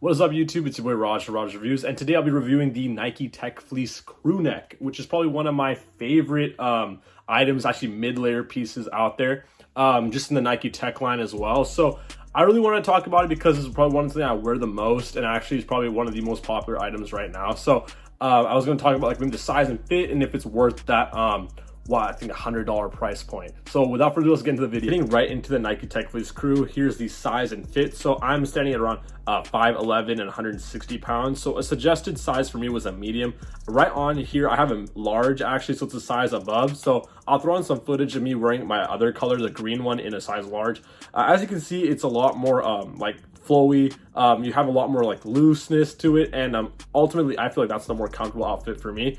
What is up, YouTube? It's your boy Raj from Raj Reviews, and today I'll be reviewing the Nike Tech Fleece Crewneck, which is probably one of my favorite items, actually mid-layer pieces out there, just in the Nike Tech line as well. So I really want to talk about it because it's probably one thing I wear the most, and actually it's probably one of the most popular items right now. So I was going to talk about like maybe the size and fit, and if it's worth that I think $100 price point. So without further ado, let's get into the video. Getting right into the Nike Tech Fleece Crew, here's the size and fit. So I'm standing at around 5'11" and 160 pounds. So a suggested size for me was a medium. Right on here, I have a large actually, so it's a size above. So I'll throw in some footage of me wearing my other color, the green one, in a size large. As you can see, it's a lot more like flowy. You have a lot more like looseness to it, and ultimately I feel like that's the more comfortable outfit for me.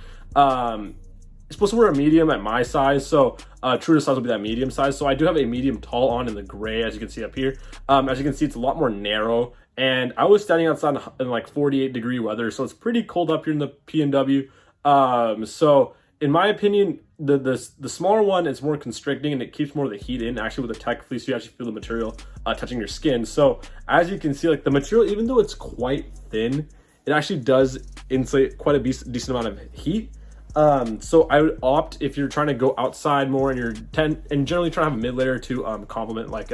Supposed to wear a medium at my size, so true to size will be that medium size. So I do have a medium tall on in the gray, as you can see up here. As you can see, it's a lot more narrow, and I was standing outside in like 48-degree weather, so it's pretty cold up here in the PNW. So in my opinion, the smaller one is more constricting and it keeps more of the heat in. Actually, with the Tech Fleece, you actually feel the material touching your skin. So as you can see, like the material, even though it's quite thin, it actually does insulate quite a decent amount of heat. So I would opt, if you're trying to go outside more and generally trying to have a mid layer to complement like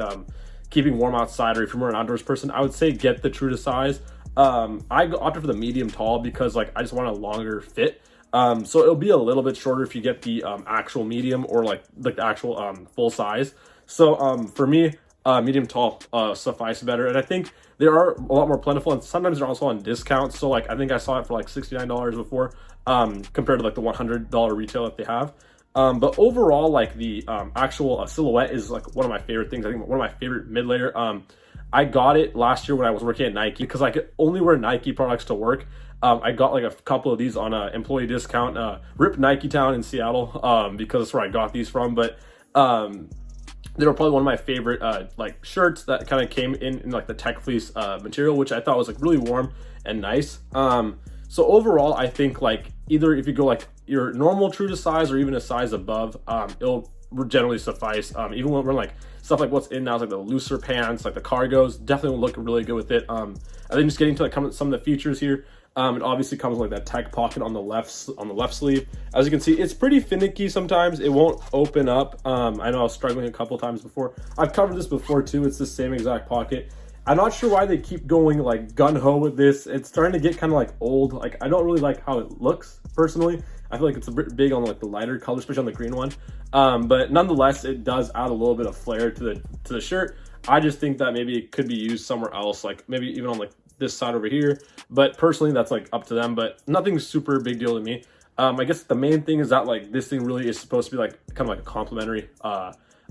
keeping warm outside, or if you're more an outdoors person, I would say get the true to size. I opted for the medium tall because like I just want a longer fit. So it'll be a little bit shorter if you get the actual medium or like the actual full size. So for me, medium tall suffice better, and I think they are a lot more plentiful, and sometimes they're also on discount. So like I think I saw it for like $69 before, compared to like the $100 retail that they have. But overall, like the actual silhouette is like one of my favorite things. I think one of my favorite mid layer. I got it last year when I was working at Nike because I could only wear Nike products to work. I got like a couple of these on an employee discount. RIP Nike Town in Seattle, because that's where I got these from. But they were probably one of my favorite like shirts that kind of came in like the Tech Fleece material, which I thought was like really warm and nice. So overall, I think like either if you go like your normal true to size or even a size above, it'll generally suffice. Even when we're like stuff like what's in now is like the looser pants, like the cargos, definitely will look really good with it. I think just getting to like some of the features here. It obviously comes with like that tech pocket on the left sleeve. As you can see, it's pretty finicky sometimes. It won't open up. I know I was struggling a couple times before. I've covered this before too. It's the same exact pocket. I'm not sure why they keep going like gun-ho with this. It's starting to get kind of like old. Like I don't really like how it looks personally. I feel like it's a bit big on like the lighter color, especially on the green one. But nonetheless, it does add a little bit of flair to the shirt. I just think that maybe it could be used somewhere else, like maybe even on like this side over here. But personally, that's like up to them. But nothing super big deal to me. I guess the main thing is that like this thing really is supposed to be like kind of like a complimentary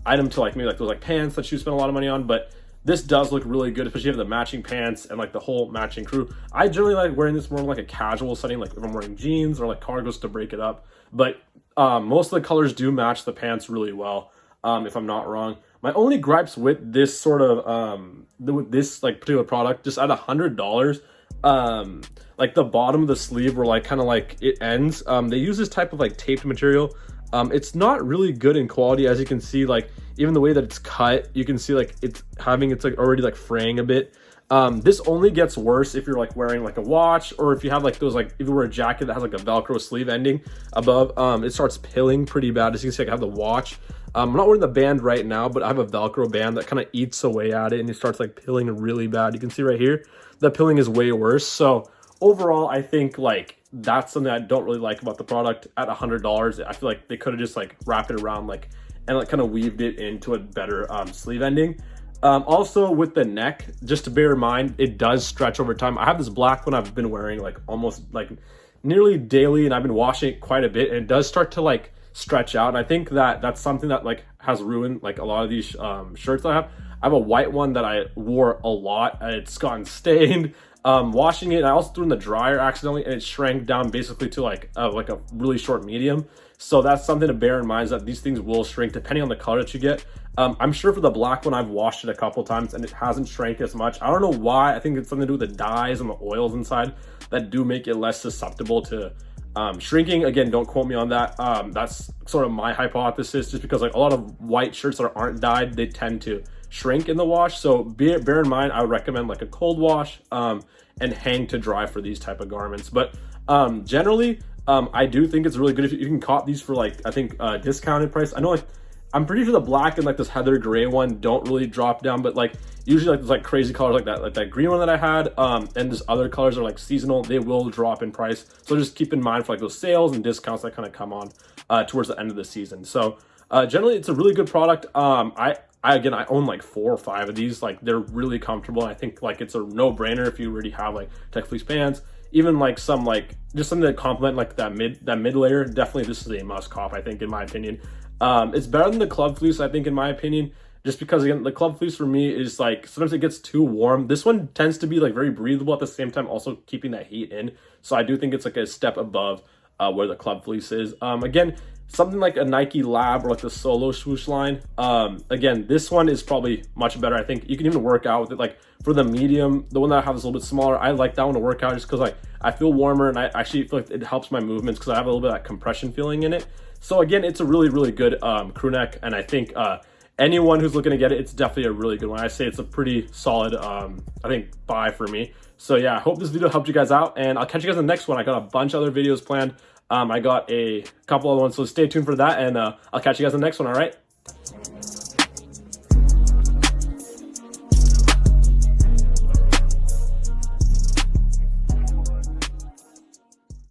item to like maybe like those like pants that you spend a lot of money on. But this does look really good, especially if you have the matching pants and like the whole matching crew. I generally like wearing this more in like a casual setting, like if I'm wearing jeans or like cargos to break it up. But most of the colors do match the pants really well, if I'm not wrong. My only gripes with this sort of with this like particular product, just at $100, like the bottom of the sleeve where like kind of like it ends, they use this type of like taped material. It's not really good in quality, as you can see. Like even the way that it's cut, you can see like it's like already like fraying a bit. This only gets worse if you're like wearing like a watch, or if you have like those like if you wear a jacket that has like a Velcro sleeve ending above, it starts pilling pretty bad. As you can see, I have the watch. I'm not wearing the band right now, but I have a Velcro band that kind of eats away at it, and it starts like pilling really bad. You can see right here, the pilling is way worse. So overall, I think like that's something I don't really like about the product at $100. I feel like they could have just like wrapped it around like and like kind of weaved it into a better sleeve ending. Also with the neck, just to bear in mind, it does stretch over time. I have this black one I've been wearing like almost like nearly daily, and I've been washing it quite a bit, and it does start to like stretch out. And I think that that's something that like has ruined like a lot of these shirts that I have. I have a white one that I wore a lot, and it's gotten stained. Washing it, I also threw in the dryer accidentally, and it shrank down basically to like a really short medium. So that's something to bear in mind, is that these things will shrink depending on the color that you get. I'm sure for the black one, I've washed it a couple times and it hasn't shrank as much. I don't know why. I think it's something to do with the dyes and the oils inside that do make it less susceptible to shrinking. Again, don't quote me on that. That's sort of my hypothesis, just because like a lot of white shirts that aren't dyed, they tend to shrink in the wash. So bear in mind, I would recommend like a cold wash and hang to dry for these type of garments. But generally, I do think it's really good if you can cop these for like, I think discounted price. I know like, I'm pretty sure the black and like this heather gray one don't really drop down, but like usually like there's like crazy colors like that green one that I had, and this other colors are like seasonal, they will drop in price. So just keep in mind for like those sales and discounts that kind of come on towards the end of the season. So generally it's a really good product. I own like 4 or 5 of these. Like they're really comfortable. I think like it's a no-brainer if you already have like Tech Fleece pants. Even like some like just something that complement like that mid layer. Definitely this is a must cop, I think, in my opinion. It's better than the club fleece, I think, in my opinion, just because again the club fleece for me is like sometimes it gets too warm. This one tends to be like very breathable at the same time, also keeping that heat in. So I do think it's like a step above where the club fleece is. Again, something like a Nike Lab or like the Solo swoosh line. Again, this one is probably much better. I think you can even work out with it. Like for the medium, the one that I have is a little bit smaller. I like that one to work out just because like I feel warmer and I actually feel like it helps my movements because I have a little bit of that compression feeling in it. So again, it's a really, really good crew neck, and I think anyone who's looking to get it, it's definitely a really good one. I say it's a pretty solid, I think, buy for me. So yeah, I hope this video helped you guys out, and I'll catch you guys in the next one. I got a bunch of other videos planned. I got a couple other ones, so stay tuned for that, and I'll catch you guys in the next one, all right?